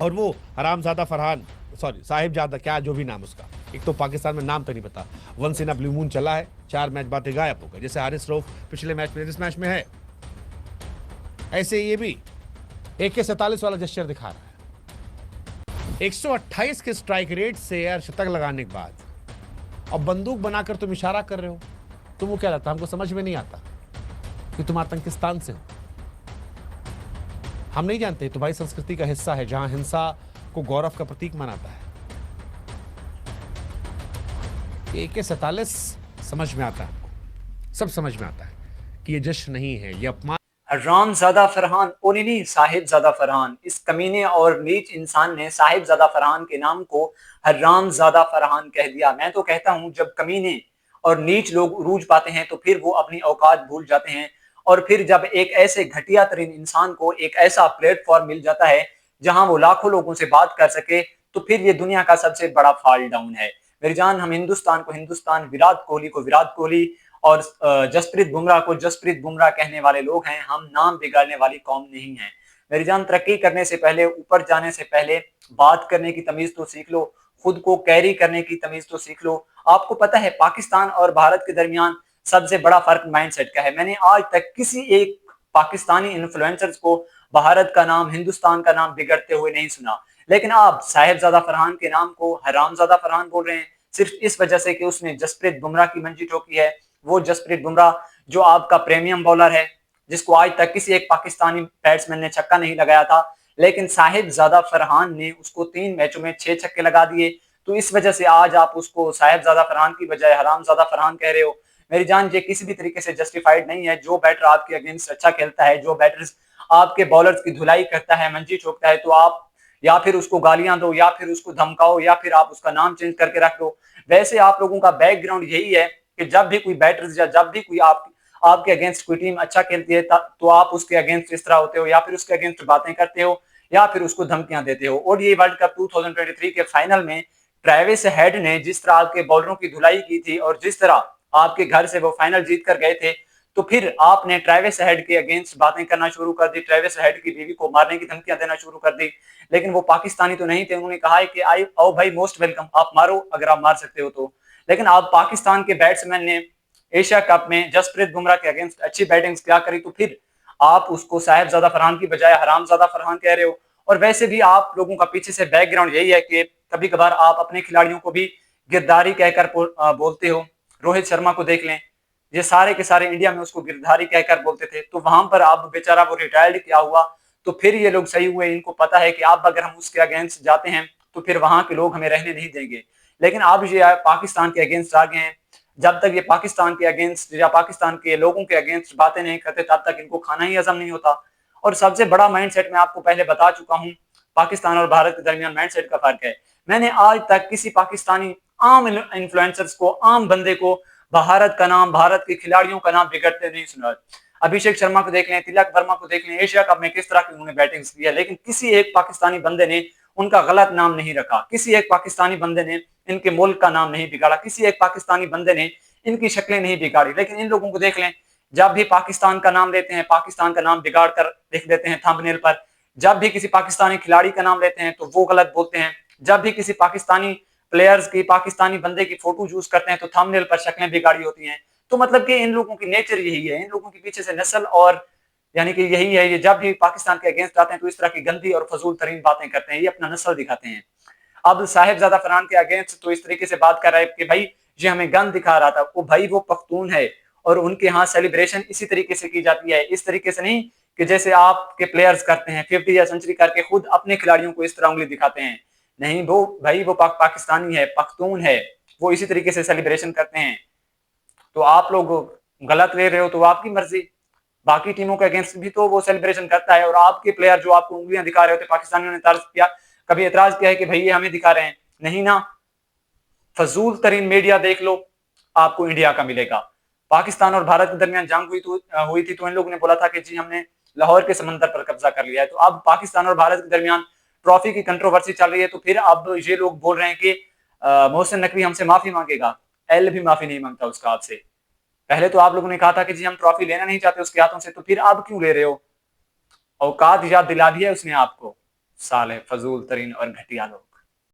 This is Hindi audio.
और वो हरामजादा फरहान, सॉरी साहिबजादा, क्या जो भी नाम उसका, एक तो पाकिस्तान में नाम तक नहीं पता, once in a blue moon चला है, 4 मैच बाद गायब हो गए, जैसे हारिस रऊफ पिछले मैच में, इस मैच में है, ऐसे ये भी AK-47 वाला जेस्चर दिखा रहा है 128 के स्ट्राइक रेट से यार, शतक लगाने के बाद, और बंदूक बनाकर तुम इशारा कर रहे हो। तुमको क्या लगता है हमको समझ में नहीं आता कि तुम आतंकिस्तान से हो? हम नहीं जानते तुम्हारी संस्कृति का हिस्सा है जहां हिंसा को गौरव का प्रतीक मानाता है। AK-47 समझ में आता है हमको, सब समझ में आता है कि ये जश्न नहीं है, ये अपमान। हर्रामजादा फरहान, ओ नहीं साहिबजादा फरहान, इस कमीने और नीच इंसान ने साहिबजादा फरहान के नाम को हर्रामजादा फरहान कह दिया। मैं तो कहता हूं जब कमीने और नीच लोग उरूज पाते हैं तो फिर वो अपनी औकात भूल जाते हैं, और फिर जब एक ऐसे घटिया तरीन इंसान को एक ऐसा प्लेटफॉर्म मिल जाता है जहां वो लाखों लोगों से बात कर सके, तो फिर ये दुनिया का सबसे बड़ा फॉल डाउन है। मेरी जान, हम हिंदुस्तान को हिंदुस्तान, विराट कोहली को विराट कोहली और जसप्रीत बुमराह को जसप्रीत बुमराह कहने वाले लोग हैं। हम नाम बिगाड़ने वाली कौम नहीं है। मेरी जान, तरक्की करने से पहले, ऊपर जाने से पहले बात करने की तमीज तो सीख लो, खुद को कैरी करने की तमीज तो सीख लो। आपको पता है पाकिस्तान और भारत के दरमियान सबसे बड़ा फर्क माइंडसेट का है। मैंने आज तक किसी एक पाकिस्तानी इन्फ्लुएंसर्स को भारत का नाम, हिंदुस्तान का नाम बिगड़ते हुए नहीं सुना। लेकिन आप साहिबजादा फरहान के नाम को हरामजादा फरहान बोल रहे हैं, सिर्फ इस वजह से कि उसने जसप्रीत बुमराह की मंजी ठोकी है। वो जसप्रीत बुमराह जो आपका प्रीमियम बॉलर है, जिसको आज तक किसी एक पाकिस्तानी बैट्समैन ने छक्का नहीं लगाया था, लेकिन साहिबजादा फरहान ने उसको 3 मैचों में 6 छक्के लगा दिए। तो इस वजह से आज आप उसको साहिबजादा फरहान की बजाय हरामजादा फरहान कह रहे हो। मेरी जान, ये किसी भी तरीके से जस्टिफाइड नहीं है। जो बैटर आपके अगेंस्ट अच्छा खेलता है, जो बैटर आपके बॉलर्स की धुलाई करता है, मंजी ठोकता है, तो आप या फिर उसको गालियां दो, या फिर उसको धमकाओ, या फिर आप उसका नाम चेंज करके रख दो। वैसे आप लोगों का बैकग्राउंड यही है कि जब भी कोई बैटर्स या जब भी कोई आपके अगेंस्ट कोई टीम अच्छा खेलती है तो आप उसके अगेंस्ट इस तरह होते हो, या फिर उसके अगेंस्ट बातें करते हो, या फिर उसको धमकियां देते हो। और ये वर्ल्ड कप 2023 के फाइनल में ट्रेविस हेड ने जिस तरह आपके बॉलरों की धुलाई की थी और जिस तरह आपके घर से वो फाइनल जीत कर गए थे, तो फिर आपने ट्रेविस हेड के अगेंस्ट बातें करना शुरू कर दी, ट्रेविस हेड की बीवी को मारने की धमकियां देना शुरू कर दी। लेकिन वो पाकिस्तानी तो नहीं थे, उन्होंने कहा है कि आओ भाई, मोस्ट वेलकम, आप मारो अगर आप मार सकते हो तो। लेकिन आप पाकिस्तान के बैट्समैन ने एशिया कप में जसप्रीत बुमराह के अगेंस्ट अच्छी बैटिंग क्या करी, तो फिर आप उसको साहिबजादा फरहान की बजाय हरामजादा फरहान कह रहे हो। और वैसे भी आप लोगों का पीछे से बैकग्राउंड यही है कि कभी कभार आप अपने खिलाड़ियों को भी गिरदारी कहकर बोलते हो। रोहित शर्मा को देख लें, ये सारे के सारे इंडिया में उसको गिरधारी कहकर बोलते थे, तो वहां पर अब बेचारा वो रिटायर्ड किया हुआ, तो फिर ये लोग सही हुए, इनको पता है कि अब अगर हम उसके अगेंस्ट जाते हैं तो फिर वहां के लोग हमें रहने नहीं देंगे। लेकिन अब ये पाकिस्तान के अगेंस्ट आ गए हैं। जब तक ये पाकिस्तान के अगेंस्ट या पाकिस्तान के लोगों के अगेंस्ट बातें नहीं करते, तब तक इनको खाना ही हजम नहीं होता। और सबसे बड़ा माइंडसेट मैं आपको पहले बता चुका हूं, पाकिस्तान और भारत के दरमियान माइंडसेट का फर्क है। मैंने आज तक किसी पाकिस्तानी आम इन्फ्लुएंसर्स को, आम बंदे को भारत का नाम, भारत के खिलाड़ियों का नाम बिगड़ते नहीं सुना। अभिषेक शर्मा को देख लें, तिलक वर्मा को देख लें, एशिया कप में किस तरह की उन्होंने बैटिंग की है, लेकिन किसी एक पाकिस्तानी बंदे ने उनका गलत नाम नहीं रखा, किसी एक पाकिस्तानी बंदे ने इनके मुल्क का नाम नहीं बिगाड़ा, किसी एक पाकिस्तानी बंदे ने इनकी शक्लें नहीं बिगाड़ी। लेकिन इन लोगों को देख लें, जब भी पाकिस्तान का नाम लेते हैं, पाकिस्तान का नाम बिगाड़ कर लिख देते हैं थंबनेल पर। जब भी किसी पाकिस्तानी खिलाड़ी का नाम लेते हैं तो वो गलत बोलते हैं। जब भी किसी पाकिस्तानी प्लेयर्स की, पाकिस्तानी बंदे की फोटो यूज करते हैं तो थंबनेल पर शक्लें बिगाड़ी होती हैं। तो मतलब कि इन लोगों की नेचर यही है, इन लोगों के पीछे से नस्ल और यानी कि यही है, ये जब भी पाकिस्तान के अगेंस्ट आते हैं तो इस तरह की गंदी और फजूल तरीन बातें करते हैं, ये अपना नस्ल दिखाते हैं। अब साहिबजादा फरहान के अगेंस्ट तो इस तरीके से बात कर रहा है कि भाई ये हमें गन दिखा रहा था, वो भाई वो पख्तून है और उनके यहाँ सेलिब्रेशन इसी तरीके से की जाती है, इस तरीके से नहीं कि जैसे आपके प्लेयर्स करते हैं 50 या सेंचुरी करके खुद अपने खिलाड़ियों को इस तरह उंगली दिखाते हैं। नहीं, वो भाई वो पाकिस्तानी है, पख्तून है, वो इसी तरीके से सेलिब्रेशन करते हैं। तो आप लोग गलत ले रहे हो तो आपकी मर्जी, बाकी टीमों के अगेंस्ट भी तो वो सेलिब्रेशन करता है। और आपके प्लेयर जो आपको उंगलियां दिखा रहे होते, पाकिस्तानियों ने तर्ज किया, कभी एतराज किया है कि भाई ये हमें दिखा रहे हैं? नहीं ना। फजूल तरीन मीडिया देख लो, आपको इंडिया का मिलेगा। पाकिस्तान और भारत के दरमियान जंग हुई थी तो इन लोगों ने बोला था कि जी हमने लाहौर के समंदर पर कब्जा कर लिया है। तो अब पाकिस्तान और भारत के दरमियान ट्रॉफी की कंट्रोवर्सी चल रही है, तो फिर अब ये लोग बोल रहे हैं कि मोहसिन नकवी हमसे माफी मांगेगा। एल भी माफी नहीं मांगता उसका आपसे। पहले तो आप लोगों ने कहा था कि जी हम ट्रॉफी लेना नहीं चाहते उसके हाथों से, तो फिर आप क्यों ले रहे हो? औकात याद दिला दी है उसने आपको। साले, फजूल तरीन और घटिया लोग।